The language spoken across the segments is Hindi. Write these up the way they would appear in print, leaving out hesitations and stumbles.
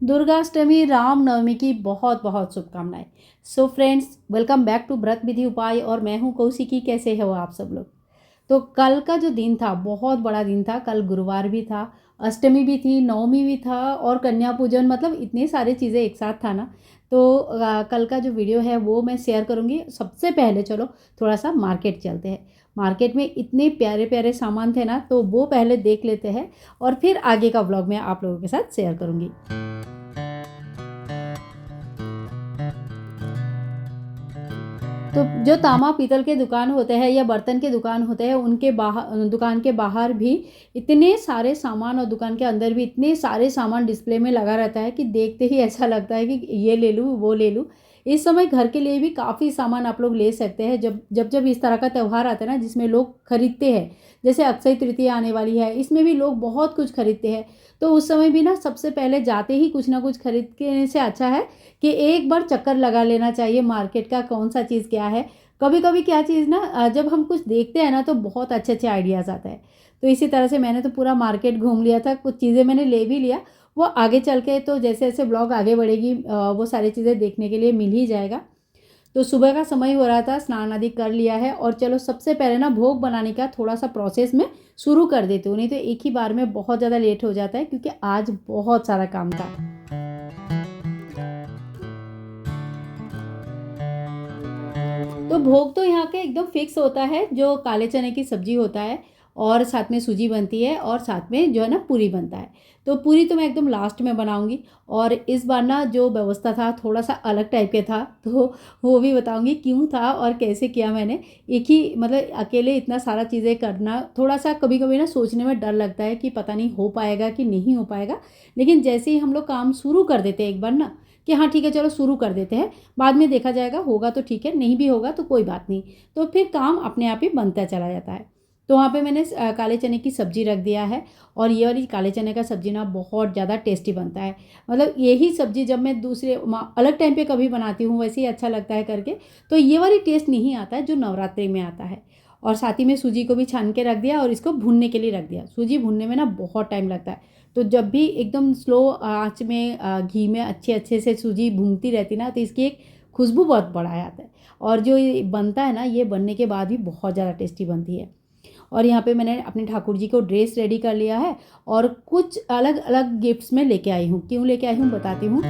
दुर्गाष्टमी रामनवमी की बहुत बहुत शुभकामनाएं। So friends, welcome back to व्रत विधि उपाय और मैं हूं कौशिकी। कैसे हो आप सब लोग? तो कल का जो दिन था बहुत बड़ा दिन था। कल गुरुवार भी था, अष्टमी भी थी, नवमी भी था और कन्या पूजन, मतलब इतनी सारी चीज़ें एक साथ था ना। तो कल का जो वीडियो है वो मैं शेयर करूँगी। सबसे पहले चलो थोड़ा सा मार्केट चलते हैं। मार्केट में इतने प्यारे प्यारे सामान थे ना, तो वो पहले देख लेते हैं और फिर आगे का व्लॉग मैं आप लोगों के साथ शेयर करूँगी। तो जो तांबा पीतल के दुकान होते हैं या बर्तन के दुकान होते हैं, उनके बाहर, दुकान के बाहर भी इतने सारे सामान और दुकान के अंदर भी इतने सारे सामान डिस्प्ले में लगा रहता है कि देखते ही ऐसा लगता है कि ये ले लूँ वो ले लूँ। इस समय घर के लिए भी काफ़ी सामान आप लोग ले सकते हैं। जब इस तरह का त्यौहार आता है ना, जिसमें लोग खरीदते हैं, जैसे अक्षय तृतीया आने वाली है, इसमें भी लोग बहुत कुछ खरीदते हैं। तो उस समय भी ना सबसे पहले जाते ही कुछ ना कुछ खरीदने से अच्छा है कि एक बार चक्कर लगा लेना चाहिए मार्केट का, कौन सा चीज़ क्या है। कभी कभी क्या चीज़ ना, जब हम कुछ देखते हैं ना तो बहुत अच्छे अच्छे आइडियाज़ आता है। तो इसी तरह से मैंने तो पूरा मार्केट घूम लिया था, कुछ चीज़ें मैंने ले भी लिया। वो आगे चल के, तो जैसे जैसे ब्लॉग आगे बढ़ेगी वो सारी चीज़ें देखने के लिए मिल ही जाएगा। तो सुबह का समय हो रहा था, स्नान आदि कर लिया है और चलो सबसे पहले ना भोग बनाने का थोड़ा सा प्रोसेस में शुरू कर देती हूँ, नहीं तो एक ही बार में बहुत ज़्यादा लेट हो जाता है क्योंकि आज बहुत सारा काम था। तो भोग तो यहाँ के एकदम फिक्स होता है, जो काले चने की सब्जी होता है और साथ में सूजी बनती है और साथ में जो है ना पूरी बनता है। तो पूरी तो मैं एकदम लास्ट में बनाऊंगी। और इस बार ना जो व्यवस्था था थोड़ा सा अलग टाइप के था, तो वो भी बताऊंगी क्यों था और कैसे किया मैंने। एक ही मतलब अकेले इतना सारा चीज़ें करना थोड़ा सा कभी कभी ना सोचने में डर लगता है कि पता नहीं हो पाएगा कि नहीं हो पाएगा। लेकिन जैसे ही हम लोग काम शुरू कर देते हैं एक बार ना, कि हाँ ठीक है चलो शुरू कर देते हैं, बाद में देखा जाएगा, होगा तो ठीक है, नहीं भी होगा तो कोई बात नहीं। तो फिर काम अपने आप ही बनता चला जाता है। तो वहाँ पे मैंने काले चने की सब्जी रख दिया है। और ये वाली काले चने का सब्जी ना बहुत ज़्यादा टेस्टी बनता है। मतलब यही सब्जी जब मैं दूसरे अलग टाइम पे कभी बनाती हूँ वैसे ही अच्छा लगता है करके। तो ये वाली टेस्ट नहीं आता है जो नवरात्रि में आता है। और साथ ही में सूजी को भी छान के रख दिया और इसको भुनने के लिए रख दिया। सूजी भुनने में ना बहुत टाइम लगता है। तो जब भी एकदम स्लो आंच में घी में अच्छे अच्छे से सूजी भूनती रहती ना, तो इसकी एक खुशबू बहुत बड़ा आता है। और जो ये बनता है ना, ये बनने के बाद भी बहुत ज़्यादा टेस्टी बनती है। और यहाँ पे मैंने अपने ठाकुर जी को ड्रेस रेडी कर लिया है और कुछ अलग अलग गिफ्ट्स में लेके आई हूँ। क्यों लेके आई हूँ बताती हूँ।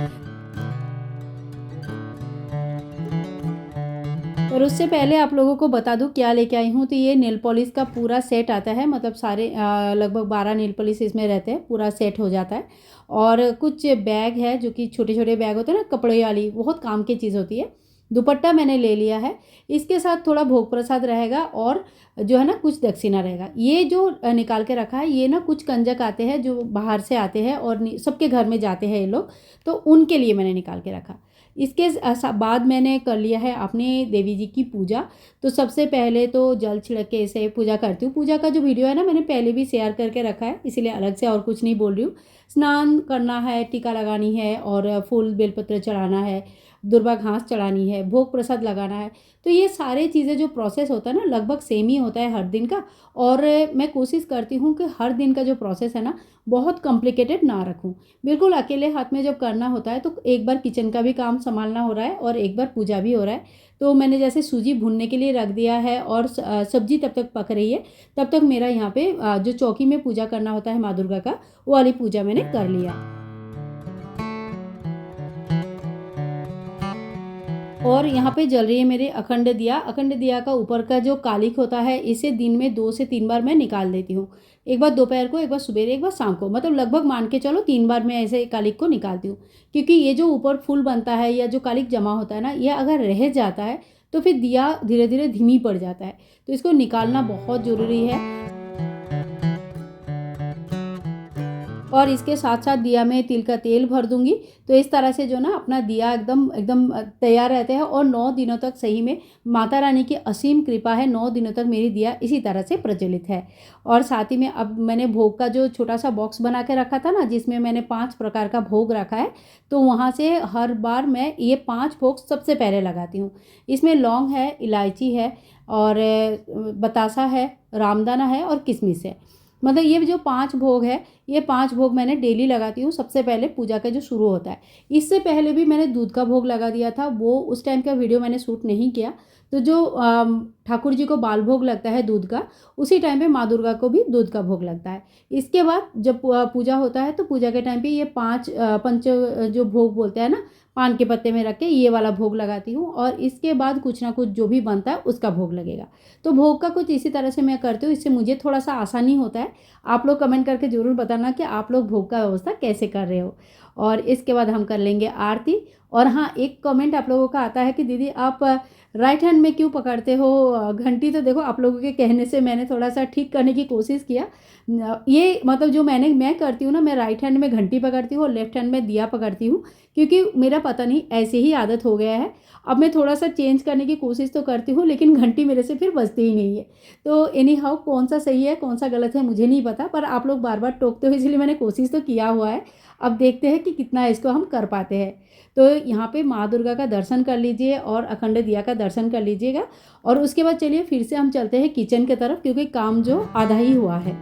और उससे पहले आप लोगों को बता दूं क्या लेके आई हूँ। तो ये नेल पॉलिश का पूरा सेट आता है, मतलब सारे लगभग 12 नेल पॉलिश इसमें रहते हैं, पूरा सेट हो जाता है। और कुछ बैग है जो कि छोटे छोटे बैग होते हैं ना, कपड़े वाली, बहुत काम की चीज़ होती है। दुपट्टा मैंने ले लिया है। इसके साथ थोड़ा भोग प्रसाद रहेगा और जो है ना कुछ दक्षिणा रहेगा। ये जो निकाल के रखा है, ये ना कुछ कंजक आते हैं जो बाहर से आते हैं और सबके घर में जाते हैं ये लोग, तो उनके लिए मैंने निकाल के रखा। इसके बाद मैंने कर लिया है अपने देवी जी की पूजा। तो सबसे पहले तो जल छिड़क के इसे पूजा करती हूँ। पूजा का जो वीडियो है ना, मैंने पहले भी शेयर करके रखा है, इसीलिए अलग से और कुछ नहीं बोल रही हूँ। स्नान करना है, टीका लगानी है और फूल बेलपत्र चढ़ाना है, दुर्वा घास चढ़ानी है, भोग प्रसाद लगाना है। तो ये सारे चीज़ें जो प्रोसेस होता है ना, लगभग सेम ही होता है हर दिन का। और मैं कोशिश करती हूँ कि हर दिन का जो प्रोसेस है ना, बहुत कॉम्प्लिकेटेड ना रखूँ। बिल्कुल अकेले हाथ में जब करना होता है तो एक बार किचन का भी काम संभालना हो रहा है और एक बार पूजा भी हो रहा है। तो मैंने जैसे सूजी भूनने के लिए रख दिया है और सब्जी तब तक पक रही है, तब तक मेरा यहाँ पे जो चौकी में पूजा करना होता है माँ दुर्गा का, वो वाली पूजा मैंने कर लिया। और यहाँ पे जल रही है मेरे अखंड दिया। अखंड दिया का ऊपर का जो कालिक होता है, इसे दिन में 2 से 3 बार मैं निकाल देती हूँ। एक बार दोपहर को, एक बार सुबह, एक बार शाम को, मतलब लगभग मान के चलो 3 बार मैं ऐसे कालिक को निकालती हूँ। क्योंकि ये जो ऊपर फूल बनता है या जो कालिक जमा होता है ना, ये अगर रह जाता है तो फिर दिया धीरे धीरे धीमी पड़ जाता है। तो इसको निकालना बहुत ज़रूरी है। और इसके साथ साथ दिया में तिल का तेल भर दूंगी। तो इस तरह से जो ना अपना दिया एकदम एकदम तैयार रहते हैं। और 9 दिनों तक सही में माता रानी की असीम कृपा है, 9 दिनों तक मेरी दिया इसी तरह से प्रज्वलित है। और साथ ही में अब मैंने भोग का जो छोटा सा बॉक्स बना के रखा था ना, जिसमें मैंने 5 प्रकार का भोग रखा है, तो वहाँ से हर बार मैं ये 5 भोग सबसे पहले लगाती हूँ। इसमें लौंग है, इलायची है और बतासा है, रामदाना है और किशमिश है। मतलब ये जो 5 भोग है, ये 5 भोग मैंने डेली लगाती हूँ सबसे पहले पूजा का जो शुरू होता है। इससे पहले भी मैंने दूध का भोग लगा दिया था, वो उस टाइम का वीडियो मैंने शूट नहीं किया। तो जो ठाकुर जी को बाल भोग लगता है दूध का, उसी टाइम पे माँ दुर्गा को भी दूध का भोग लगता है। इसके बाद जब पूजा होता है तो पूजा के टाइम पे ये 5 पंच जो भोग बोलते हैं ना, पान के पत्ते में रख के ये वाला भोग लगाती हूँ, और इसके बाद कुछ ना कुछ जो भी बनता है उसका भोग लगेगा। तो भोग का कुछ इसी तरह से मैं करती हूँ, इससे मुझे थोड़ा सा आसानी होता है। आप लोग कमेंट करके ज़रूर बताना कि आप लोग भोग का व्यवस्था कैसे कर रहे हो। और इसके बाद हम कर लेंगे आरती। और हाँ, एक कमेंट आप लोगों का आता है कि दीदी आप राइट हैंड में क्यों पकड़ते हो घंटी। तो देखो, आप लोगों के कहने से मैंने थोड़ा सा ठीक करने की कोशिश किया। ये मतलब जो मैं करती हूँ ना, मैं राइट हैंड में घंटी पकड़ती हूँ और लेफ्ट हैंड में दिया पकड़ती हूँ, क्योंकि मेरा पता नहीं ऐसे ही आदत हो गया है। अब मैं थोड़ा सा चेंज करने की कोशिश तो करती हूँ, लेकिन घंटी मेरे से फिर बजती ही नहीं है। तो एनी हाउ, कौन सा सही है कौन सा गलत है मुझे नहीं पता, पर आप लोग बार बार टोकते हो, इसलिए मैंने कोशिश तो किया हुआ है। अब देखते हैं कि कितना इसको हम कर पाते हैं। तो यहाँ पे माँ दुर्गा का दर्शन कर लीजिए और अखंड दिया का दर्शन कर लीजिएगा। और उसके बाद चलिए फिर से हम चलते हैं किचन की तरफ, क्योंकि काम जो आधा ही हुआ है।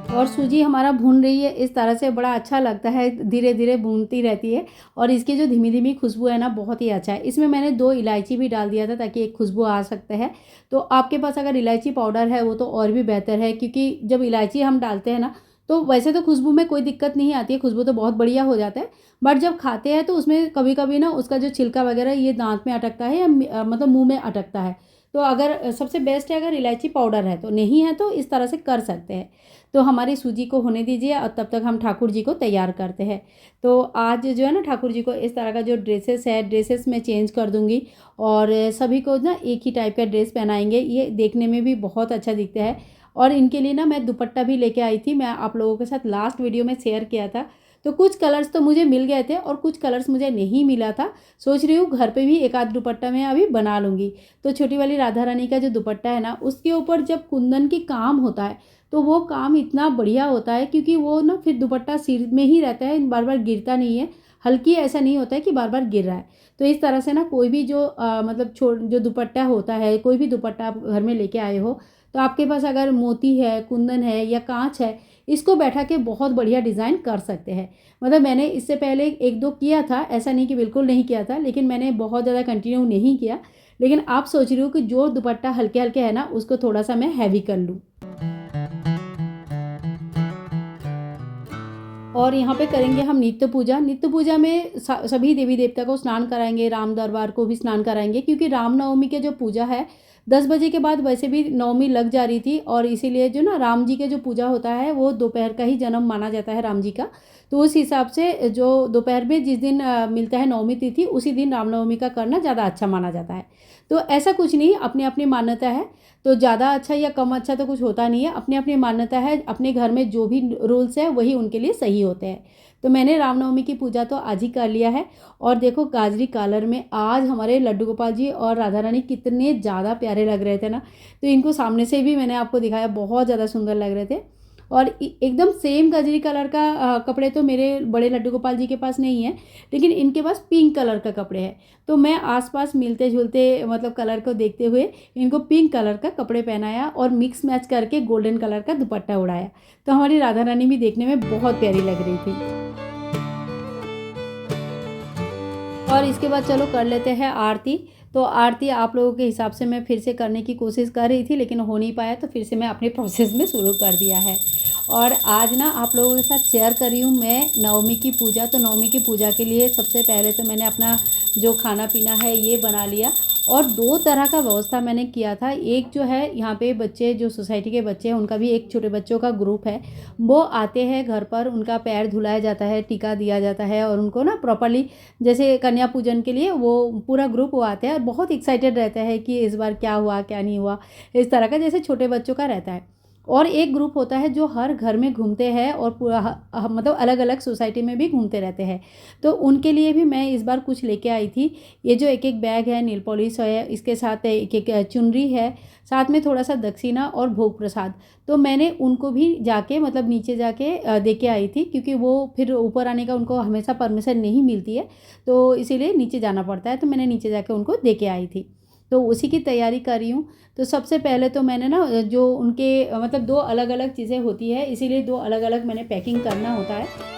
और सूजी हमारा भून रही है इस तरह से, बड़ा अच्छा लगता है, धीरे धीरे भूनती रहती है। और इसकी जो धीमी धीमी खुशबू है ना, बहुत ही अच्छा है। इसमें मैंने 2 इलायची भी डाल दिया था ताकि एक खुशबू आ सकते हैं। तो आपके पास अगर इलायची पाउडर है वो तो और भी बेहतर है, क्योंकि जब इलायची हम डालते हैं ना, तो वैसे तो खुशबू में कोई दिक्कत नहीं आती है, खुशबू तो बहुत बढ़िया हो जाता है। बट जब खाते हैं तो उसमें कभी कभी ना उसका जो छिलका वगैरह ये दांत में अटकता है, या मतलब मुंह में अटकता है। तो अगर सबसे बेस्ट है, अगर इलायची पाउडर है तो, नहीं है तो इस तरह से कर सकते हैं। तो हमारी सूजी को होने दीजिए और तब तक हम ठाकुर जी को तैयार करते हैं। तो आज जो है ना, ठाकुर जी को इस तरह का जो ड्रेसेस है, ड्रेसेस में चेंज कर दूंगी। और सभी को ना एक ही टाइप का ड्रेस पहनाएंगे, ये देखने में भी बहुत अच्छा दिखता है। और इनके लिए ना मैं दुपट्टा भी लेके आई थी, मैं आप लोगों के साथ लास्ट वीडियो में शेयर किया था। तो कुछ कलर्स तो मुझे मिल गए थे और कुछ कलर्स मुझे नहीं मिला था। सोच रही हूँ घर पे भी एक आध दुपट्टा मैं अभी बना लूँगी। तो छोटी वाली राधा रानी का जो दुपट्टा है ना, उसके ऊपर जब कुंदन की काम होता है तो वो काम इतना बढ़िया होता है, क्योंकि वो ना फिर दुपट्टा सिर में ही रहता है, बार बार गिरता नहीं है। हल्की ऐसा नहीं होता है कि बार बार गिर रहा है। तो इस तरह से ना कोई भी जो मतलब जो दुपट्टा होता है, कोई भी दुपट्टा आप घर में लेके आए हो, तो आपके पास अगर मोती है, कुंदन है या कांच है, इसको बैठा के बहुत बढ़िया डिज़ाइन कर सकते हैं। मतलब मैंने इससे पहले एक दो किया था, ऐसा नहीं कि बिल्कुल नहीं किया था, लेकिन मैंने बहुत ज़्यादा कंटिन्यू नहीं किया। लेकिन आप सोच रही हो कि जो दुपट्टा हल्के हल्के है ना, उसको थोड़ा सा मैं हैवी कर लूँ। और यहाँ पे करेंगे हम नित्य पूजा। नित्य पूजा में सभी देवी देवता को स्नान कराएंगे, राम दरबार को भी स्नान कराएंगे, क्योंकि रामनवमी के जो पूजा है 10 बजे के बाद वैसे भी नवमी लग जा रही थी, और इसीलिए जो ना राम जी के जो पूजा होता है वो दोपहर का ही जन्म माना जाता है राम जी का। तो उस हिसाब से जो दोपहर में जिस दिन मिलता है नवमी तिथि, उसी दिन रामनवमी का करना ज़्यादा अच्छा माना जाता है। तो ऐसा कुछ नहीं, अपनी अपनी मान्यता है। तो ज़्यादा अच्छा या कम अच्छा तो कुछ होता नहीं है, अपनी अपनी मान्यता है। अपने घर में जो भी रूल्स है वही उनके लिए सही होते हैं। तो मैंने रामनवमी की पूजा तो आज ही कर लिया है। और देखो, गाजरी कलर में आज हमारे लड्डू गोपाल जी और राधा रानी कितने ज़्यादा प्यारे लग रहे थे ना। तो इनको सामने से भी मैंने आपको दिखाया, बहुत ज़्यादा सुंदर लग रहे थे। और एकदम सेम गजरी कलर का कपड़े तो मेरे बड़े लड्डू गोपाल जी के पास नहीं है, लेकिन इनके पास पिंक कलर का कपड़े हैं। तो मैं आसपास मिलते जुलते मतलब कलर को देखते हुए इनको पिंक कलर का कपड़े पहनाया और मिक्स मैच करके गोल्डन कलर का दुपट्टा उड़ाया। तो हमारी राधा रानी भी देखने में बहुत प्यारी लग रही थी। और इसके बाद चलो कर लेते हैं आरती। तो आरती आप लोगों के हिसाब से मैं फिर से करने की कोशिश कर रही थी, लेकिन हो नहीं पाया, तो फिर से मैं अपने प्रोसेस में शुरू कर दिया है। और आज ना आप लोगों के साथ शेयर कर रही हूँ मैं नवमी की पूजा। तो नवमी की पूजा के लिए सबसे पहले तो मैंने अपना जो खाना पीना है ये बना लिया। और 2 तरह का व्यवस्था मैंने किया था। एक जो है, यहाँ पे बच्चे जो सोसाइटी के बच्चे हैं, उनका भी एक छोटे बच्चों का ग्रुप है। वो आते हैं घर पर, उनका पैर धुलाया जाता है, टीका दिया जाता है, और उनको ना प्रॉपरली जैसे कन्या पूजन के लिए वो पूरा ग्रुप वो आते हैं, और बहुत एक्साइटेड रहता है कि इस बार क्या हुआ क्या नहीं हुआ, इस तरह का जैसे छोटे बच्चों का रहता है। और एक ग्रुप होता है जो हर घर में घूमते हैं और पूरा मतलब अलग अलग सोसाइटी में भी घूमते रहते हैं। तो उनके लिए भी मैं इस बार कुछ लेके आई थी। ये जो एक एक बैग है, नील पॉलिश है, इसके साथ एक एक चुनरी है, साथ में थोड़ा सा दक्षिणा और भोग प्रसाद। तो मैंने उनको भी जाके मतलब नीचे जाके दे के आई थी, क्योंकि वो फिर ऊपर आने का उनको हमेशा परमिशन नहीं मिलती है, तो इसीलिए नीचे जाना पड़ता है। तो मैंने नीचे जाके उनको दे के आई थी। तो उसी की तैयारी कर रही हूँ। तो सबसे पहले तो मैंने ना जो उनके मतलब 2 अलग-अलग चीज़ें होती है, इसीलिए 2 अलग-अलग मैंने पैकिंग करना होता है।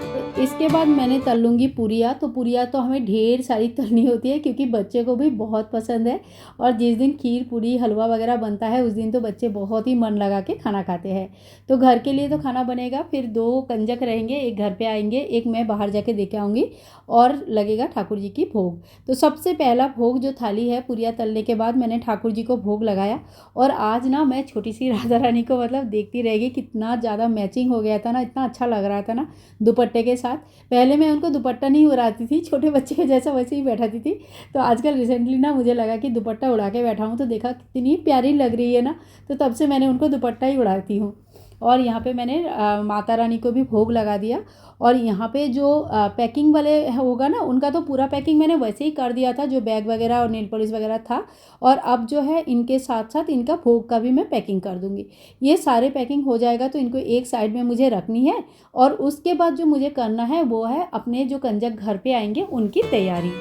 तो इसके बाद मैंने तल लूँगी पूरियाँ। तो पूरियाँ तो हमें ढेर सारी तलनी होती है क्योंकि बच्चे को भी बहुत पसंद है, और जिस दिन खीर पूरी हलवा वगैरह बनता है उस दिन तो बच्चे बहुत ही मन लगा के खाना खाते हैं। तो घर के लिए तो खाना बनेगा, फिर 2 कंजक रहेंगे, एक घर पे आएंगे, एक मैं बाहर जाके दे के आऊँगी, और लगेगा ठाकुर जी की भोग। तो सबसे पहला भोग जो थाली है, पूरियाँ तलने के बाद मैंने ठाकुर जी को भोग लगाया। और आज ना मैं छोटी सी राधा रानी को मतलब देखती रह गई, कितना ज़्यादा मैचिंग हो गया था ना, इतना अच्छा लग रहा था ना दुपट्टे के साथ। पहले मैं उनको दुपट्टा नहीं उड़ाती थी, छोटे बच्चे के जैसा वैसे ही बैठाती थी। तो आजकल रिसेंटली ना मुझे लगा कि दुपट्टा उड़ा के बैठा हूँ, तो देखा कितनी प्यारी लग रही है ना, तो तब से मैंने उनको दुपट्टा ही उड़ाती हूँ। और यहाँ पे मैंने माता रानी को भी भोग लगा दिया। और यहाँ पे जो पैकिंग वाले होगा ना, उनका तो पूरा पैकिंग मैंने वैसे ही कर दिया था, जो बैग वगैरह और नेल पॉलिश वगैरह था। और अब जो है इनके साथ साथ इनका भोग का भी मैं पैकिंग कर दूँगी। ये सारे पैकिंग हो जाएगा तो इनको एक साइड में मुझे रखनी है। और उसके बाद जो मुझे करना है वो है अपने जो कंजक घर पे आएंगे उनकी तैयारी।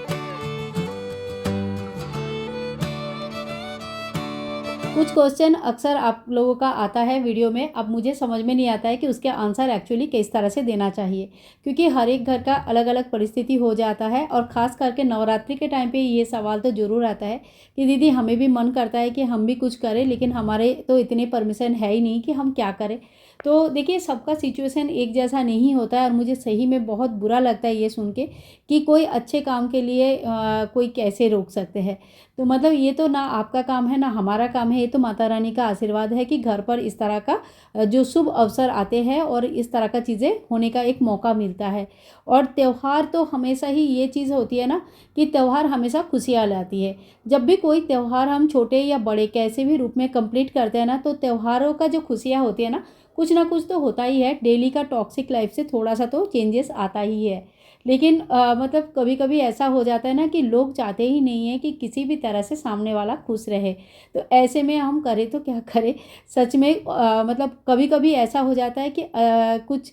कुछ क्वेश्चन अक्सर आप लोगों का आता है वीडियो में, अब मुझे समझ में नहीं आता है कि उसके आंसर एक्चुअली किस तरह से देना चाहिए, क्योंकि हर एक घर का अलग अलग परिस्थिति हो जाता है। और ख़ास करके नवरात्रि के टाइम पे ये सवाल तो ज़रूर आता है कि दीदी हमें भी मन करता है कि हम भी कुछ करें, लेकिन हमारे तो इतने परमिशन है ही नहीं कि हम क्या करें। तो देखिए, सबका सिचुएशन एक जैसा नहीं होता है, और मुझे सही में बहुत बुरा लगता है ये सुन के कि कोई अच्छे काम के लिए कोई कैसे रोक सकते हैं। तो मतलब ये तो ना आपका काम है ना हमारा काम है, ये तो माता रानी का आशीर्वाद है कि घर पर इस तरह का जो शुभ अवसर आते हैं और इस तरह का चीज़ें होने का एक मौका मिलता है। और त्यौहार तो हमेशा ही ये चीज़ होती है ना कि त्यौहार हमेशा खुशियाँ लाती है। जब भी कोई त्यौहार हम छोटे या बड़े कैसे भी रूप में कंप्लीट करते हैं ना, तो त्योहारों का जो खुशियाँ होती है ना, कुछ ना कुछ तो होता ही है। डेली का टॉक्सिक लाइफ से थोड़ा सा तो चेंजेस आता ही है। लेकिन मतलब कभी कभी ऐसा हो जाता है ना कि लोग चाहते ही नहीं है कि किसी भी तरह से सामने वाला खुश रहे। तो ऐसे में हम करें तो क्या करें। सच में मतलब कभी कभी ऐसा हो जाता है कि कुछ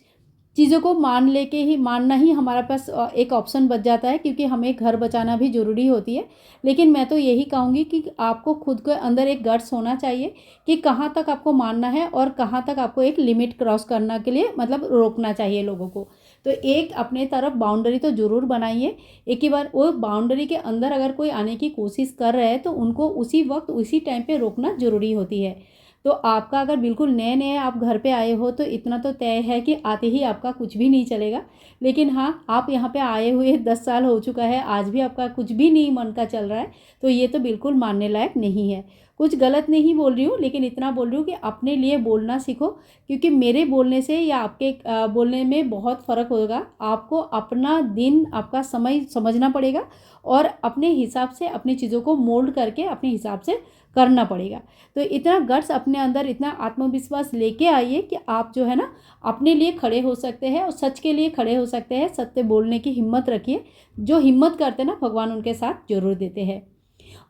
चीज़ों को मानना ही हमारे पास एक ऑप्शन बच जाता है, क्योंकि हमें घर बचाना भी ज़रूरी होती है। लेकिन मैं तो यही कहूँगी कि आपको खुद के अंदर एक गट्स होना चाहिए कि कहाँ तक आपको मानना है और कहाँ तक आपको एक लिमिट क्रॉस करने के लिए मतलब रोकना चाहिए लोगों को। तो एक अपने तरफ बाउंड्री तो ज़रूर बनाइए। एक ही बार वो बाउंड्री के अंदर अगर कोई आने की कोशिश कर रहा है तो उनको उसी वक्त उसी टाइम पे रोकना ज़रूरी होती है। तो आपका अगर बिल्कुल नए नए आप घर पे आए हो तो इतना तो तय है कि आते ही आपका कुछ भी नहीं चलेगा। लेकिन हाँ, आप यहाँ पे आए हुए 10 साल हो चुका है, आज भी आपका कुछ भी नहीं मन का चल रहा है, तो ये तो बिल्कुल मानने लायक नहीं है। कुछ गलत नहीं बोल रही हूँ, लेकिन इतना बोल रही हूँ कि अपने लिए बोलना सीखो, क्योंकि मेरे बोलने से या आपके बोलने में बहुत फ़र्क होगा। आपको अपना दिन आपका समय समझना पड़ेगा और अपने हिसाब से अपनी चीज़ों को मोल्ड करके अपने हिसाब से करना पड़ेगा। तो इतना गट्स अपने अंदर, इतना आत्मविश्वास लेके आइए कि आप जो है ना अपने लिए खड़े हो सकते हैं और सच के लिए खड़े हो सकते हैं। सत्य बोलने की हिम्मत रखिए। जो हिम्मत करते हैं ना, भगवान उनके साथ जरूर देते हैं।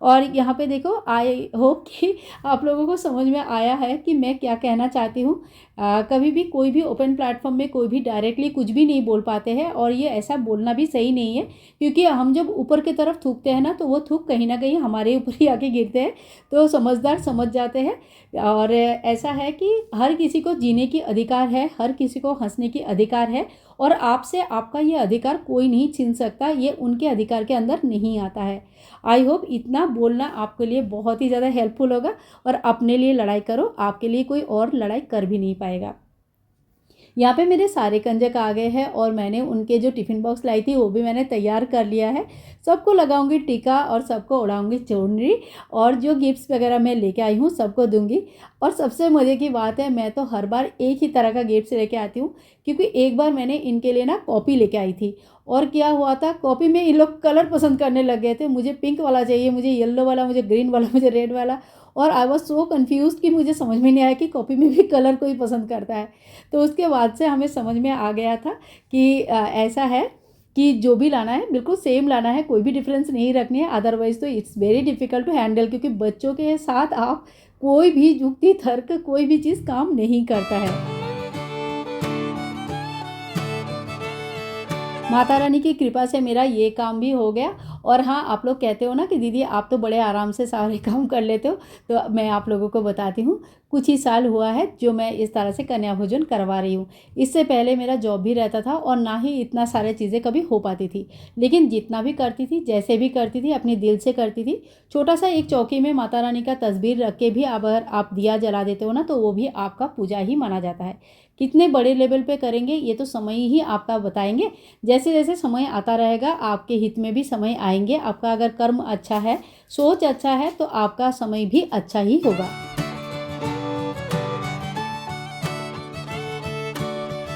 और यहाँ पे देखो, आई होप कि आप लोगों को समझ में आया है कि मैं क्या कहना चाहती हूँ। कभी भी कोई भी ओपन प्लेटफॉर्म में कोई भी डायरेक्टली कुछ भी नहीं बोल पाते हैं, और ये ऐसा बोलना भी सही नहीं है, क्योंकि हम जब ऊपर की तरफ थूकते हैं ना तो वो थूक कहीं ना कहीं हमारे ऊपर ही आके गिरते हैं। तो समझदार समझ जाते हैं। और ऐसा है कि हर किसी को जीने की अधिकार है, हर किसी को हंसने की अधिकार है, और आपसे आपका ये अधिकार कोई नहीं छीन सकता। ये उनके अधिकार के अंदर नहीं आता है। आई होप इतना बोलना आपके लिए बहुत ही ज़्यादा हेल्पफुल होगा। और अपने लिए लड़ाई करो, आपके लिए कोई और लड़ाई कर भी नहीं पाएगा। यहाँ पे मेरे सारे कंजक आ गए हैं, और मैंने उनके जो टिफ़िन बॉक्स लाई थी वो भी मैंने तैयार कर लिया है। सबको लगाऊंगी टीका और सबको उड़ाऊंगी चुनरी, और जो गिफ्ट्स वगैरह मैं लेके आई हूँ सबको दूंगी। और सबसे मज़े की बात है, मैं तो हर बार एक ही तरह का गिफ्ट्स लेके आती हूँ, क्योंकि एक बार मैंने इनके लिए ना कॉपी लेके आई थी। और क्या हुआ था, कॉपी में इन लोग कलर पसंद करने लग गए थे। मुझे पिंक वाला चाहिए, मुझे येलो वाला, मुझे ग्रीन वाला, मुझे रेड वाला। और आई वॉज सो कन्फ्यूज कि मुझे समझ में नहीं आया कि कॉपी में भी कलर कोई पसंद करता है। तो उसके बाद से हमें समझ में आ गया था कि ऐसा है कि जो भी लाना है बिल्कुल सेम लाना है, कोई भी डिफरेंस नहीं रखनी है। अदरवाइज तो it's very difficult to handle, क्योंकि बच्चों के साथ आप कोई भी युक्ति तर्क कोई भी चीज़ काम नहीं करता है। माता रानी की कृपा से मेरा ये काम भी हो गया। और हाँ, आप लोग कहते हो ना कि दीदी आप तो बड़े आराम से सारे काम कर लेते हो, तो मैं आप लोगों को बताती हूँ। कुछ ही साल हुआ है जो मैं इस तरह से कन्या भोजन करवा रही हूँ। इससे पहले मेरा जॉब भी रहता था और ना ही इतना सारे चीज़ें कभी हो पाती थी। लेकिन जितना भी करती थी, जैसे भी करती थी, अपने दिल से करती थी। छोटा सा एक चौकी में माता रानी का तस्वीर रख के भी अगर आप दिया जला देते हो ना, तो वो भी आपका पूजा ही माना जाता है। कितने बड़े लेवल पे करेंगे ये तो समय ही आपका बताएंगे। जैसे जैसे समय आता रहेगा आपके हित में भी समय आएंगे। आपका अगर कर्म अच्छा है, सोच अच्छा है, तो आपका समय भी अच्छा ही होगा।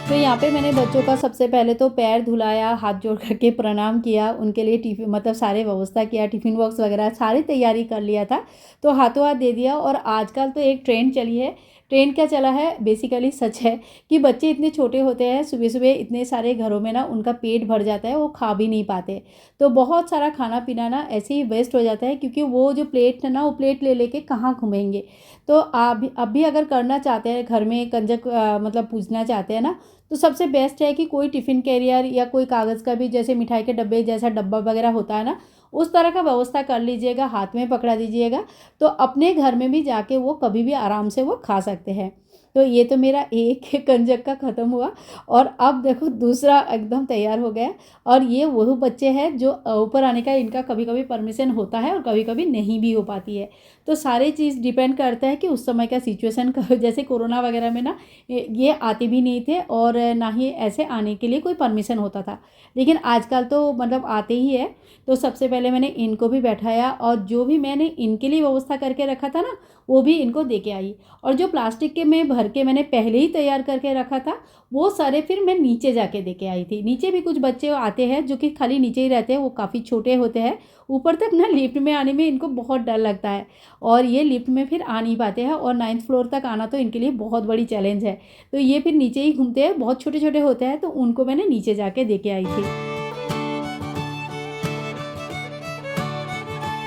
तो यहाँ पे मैंने बच्चों का सबसे पहले तो पैर धुलाया, हाथ जोड़ करके प्रणाम किया, उनके लिए टिफ़िन मतलब सारे व्यवस्था किया, टिफ़िन बॉक्स वगैरह सारी तैयारी कर लिया था। तो हाथों हाथ दे दिया। और आजकल तो एक ट्रेंड चली है। ट्रेंड क्या चला है, बेसिकली सच है कि बच्चे इतने छोटे होते हैं, सुबह-सुबह इतने सारे घरों में ना उनका पेट भर जाता है, वो खा भी नहीं पाते। तो बहुत सारा खाना-पीना ना ऐसे ही वेस्ट हो जाता है, क्योंकि वो जो प्लेट है ना, वो प्लेट ले लेके कहाँ घूमेंगे। तो आप भी अब भी अगर करना चाहते हैं घर में कंजक मतलब पूजना चाहते हैं ना, तो सबसे बेस्ट है कि कोई टिफ़िन कैरियर या कोई कागज़ का भी, जैसे मिठाई के डब्बे जैसा डब्बा वगैरह होता है ना, उस तरह का व्यवस्था कर लीजिएगा, हाथ में पकड़ा दीजिएगा। तो अपने घर में भी जाके वो कभी भी आराम से वो खा सकते हैं। तो ये तो मेरा एक कंजक का ख़त्म हुआ। और अब देखो दूसरा एकदम तैयार हो गया। और ये वो बच्चे हैं जो ऊपर आने का इनका कभी-कभी परमिशन होता है और कभी-कभी नहीं भी हो पाती है। तो सारी चीज़ डिपेंड करता है कि उस समय का सिचुएशन जैसे कोरोना वगैरह में ना ये आते भी नहीं थे और ना ही ऐसे आने के लिए कोई परमिशन होता था। लेकिन आजकल तो मतलब आते ही है। तो सबसे पहले मैंने इनको भी बैठाया और जो भी मैंने इनके लिए व्यवस्था करके रखा था ना, वो भी इनको दे के आई। और जो प्लास्टिक के में भर के मैंने पहले ही तैयार करके रखा था, वो सारे फिर मैं नीचे जाके दे के आई थी। नीचे भी कुछ बच्चे आते हैं जो कि खाली नीचे ही रहते हैं, वो काफ़ी छोटे होते हैं। ऊपर तक ना लिफ्ट में आने में इनको बहुत डर लगता है और ये लिफ्ट में फिर आ नहीं पाते हैं और 9th फ्लोर तक आना तो इनके लिए बहुत बड़ी चैलेंज है। तो ये फिर नीचे ही घूमते हैं, बहुत छोटे-छोटे होते हैं, तो उनको मैंने नीचे जाके दे के आई थी।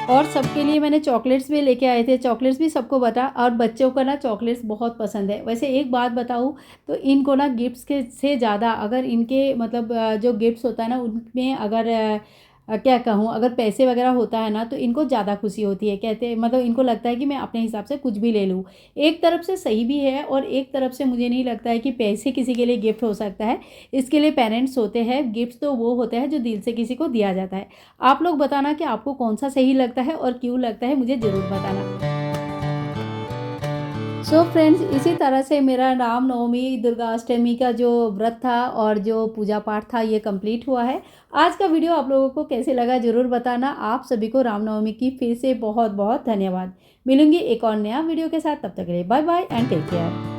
और सबके लिए मैंने चॉकलेट्स भी लेके आए थे, चॉकलेट्स भी सबको बँटा। और बच्चों को ना चॉकलेट्स बहुत पसंद है। वैसे एक बात बताऊँ, तो इनको ना गिफ्ट्स के से ज़्यादा अगर इनके मतलब जो गिफ्ट्स होता है ना उनमें अगर क्या कहूँ, अगर पैसे वग़ैरह होता है ना तो इनको ज़्यादा खुशी होती है। कहते मतलब इनको लगता है कि मैं अपने हिसाब से कुछ भी ले लूँ। एक तरफ से सही भी है और एक तरफ से मुझे नहीं लगता है कि पैसे किसी के लिए गिफ्ट हो सकता है। इसके लिए पेरेंट्स होते हैं, गिफ्ट्स तो वो होते हैं जो दिल से किसी को दिया जाता है। आप लोग बताना कि आपको कौन-सा सही लगता है और क्यों लगता है, मुझे ज़रूर बताना। सो फ्रेंड्स, इसी तरह से मेरा रामनवमी, दुर्गाष्टमी का जो व्रत था और जो पूजा पाठ था ये कंप्लीट हुआ है। आज का वीडियो आप लोगों को कैसे लगा ज़रूर बताना। आप सभी को रामनवमी की फिर से बहुत-बहुत धन्यवाद। मिलूँगी एक और नया वीडियो के साथ, तब तक के लिए bye bye and take care.